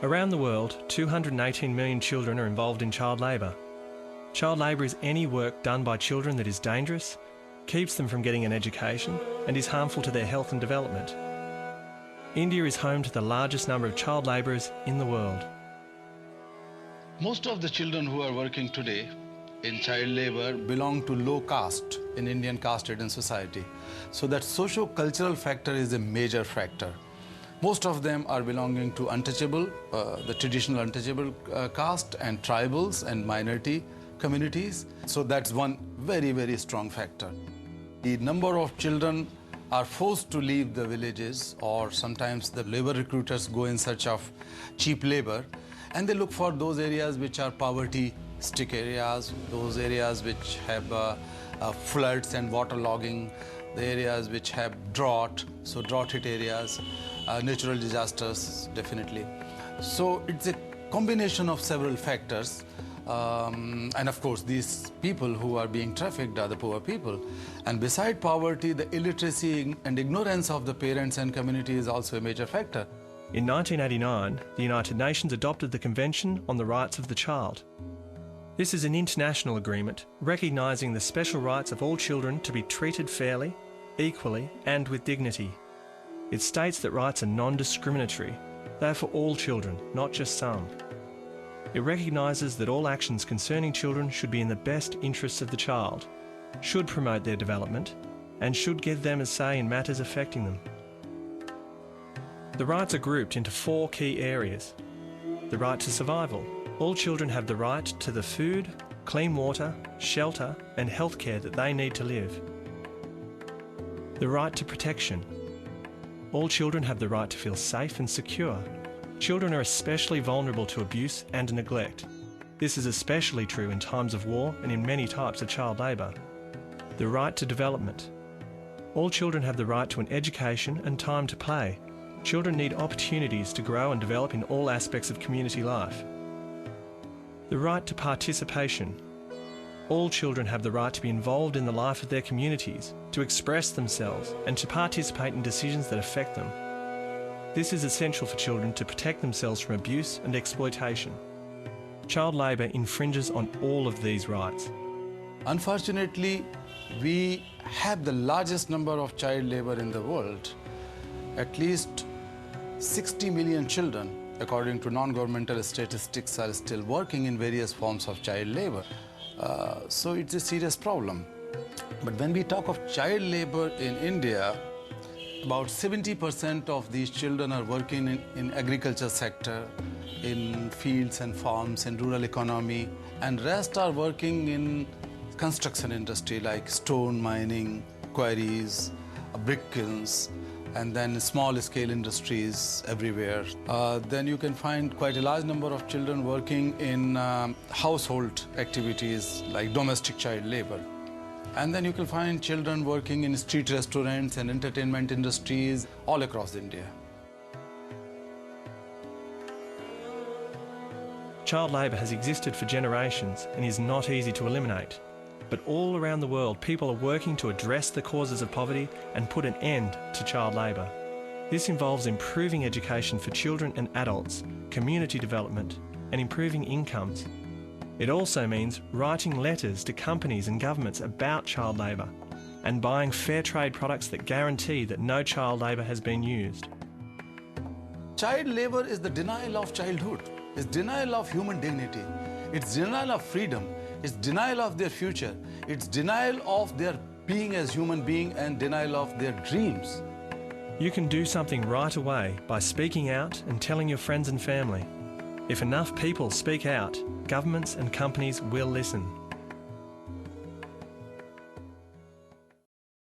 Around the world, 218 million children are involved in child labour. Child labour is any work done by children that is dangerous, keeps them from getting an education, and is harmful to their health and development. India is home to the largest number of child labourers in the world. Most of the children who are working today in child labor belong to low caste in Indian caste-ridden society. So that socio-cultural factor is a major factor. Most of them are belonging to untouchable, the traditional untouchable caste and tribals and minority communities. So that's one very, very strong factor. The number of children are forced to leave the villages, or sometimes the labor recruiters go in search of cheap labor, and they look for those areas which are poverty-strict areas, those areas which have floods and waterlogging, the areas which have drought, so drought-hit areas, natural disasters, definitely. So it's a combination of several factors. And of course, these people who are being trafficked are the poor people. And beside poverty, the illiteracy and ignorance of the parents and community is also a major factor. In 1989, the United Nations adopted the Convention on the Rights of the Child. This is an international agreement recognising the special rights of all children to be treated fairly, equally and with dignity. It states that rights are non-discriminatory. They are for all children, not just some. It recognises that all actions concerning children should be in the best interests of the child, should promote their development, and should give them a say in matters affecting them. The rights are grouped into 4 key areas. The right to survival. All children have the right to the food, clean water, shelter, and healthcare that they need to live. The right to protection. All children have the right to feel safe and secure. Children are especially vulnerable to abuse and neglect. This is especially true in times of war and in many types of child labour. The right to development. All children have the right to an education and time to play. Children need opportunities to grow and develop in all aspects of community life. The right to participation. All children have the right to be involved in the life of their communities, to express themselves and to participate in decisions that affect them. This is essential for children to protect themselves from abuse and exploitation. Child labour infringes on all of these rights. Unfortunately, we have the largest number of child labour in the world. At least 60 million children, according to non-governmental statistics, are still working in various forms of child labour. So it's a serious problem. But when we talk of child labour in India, about 70% of these children are working in agriculture sector, in fields and farms and rural economy, and rest are working in construction industry like stone mining, quarries, brick kilns, and then small-scale industries everywhere. Then you can find quite a large number of children working in household activities like domestic child labor. And then you can find children working in street restaurants and entertainment industries all across India. Child labour has existed for generations and is not easy to eliminate. But all around the world, people are working to address the causes of poverty and put an end to child labour. This involves improving education for children and adults, community development, and improving incomes. It also means writing letters to companies and governments about child labour and buying fair trade products that guarantee that no child labour has been used. Child labour is the denial of childhood. It's denial of human dignity. It's denial of freedom. It's denial of their future. It's denial of their being as human being and denial of their dreams. You can do something right away by speaking out and telling your friends and family. If enough people speak out, governments and companies will listen.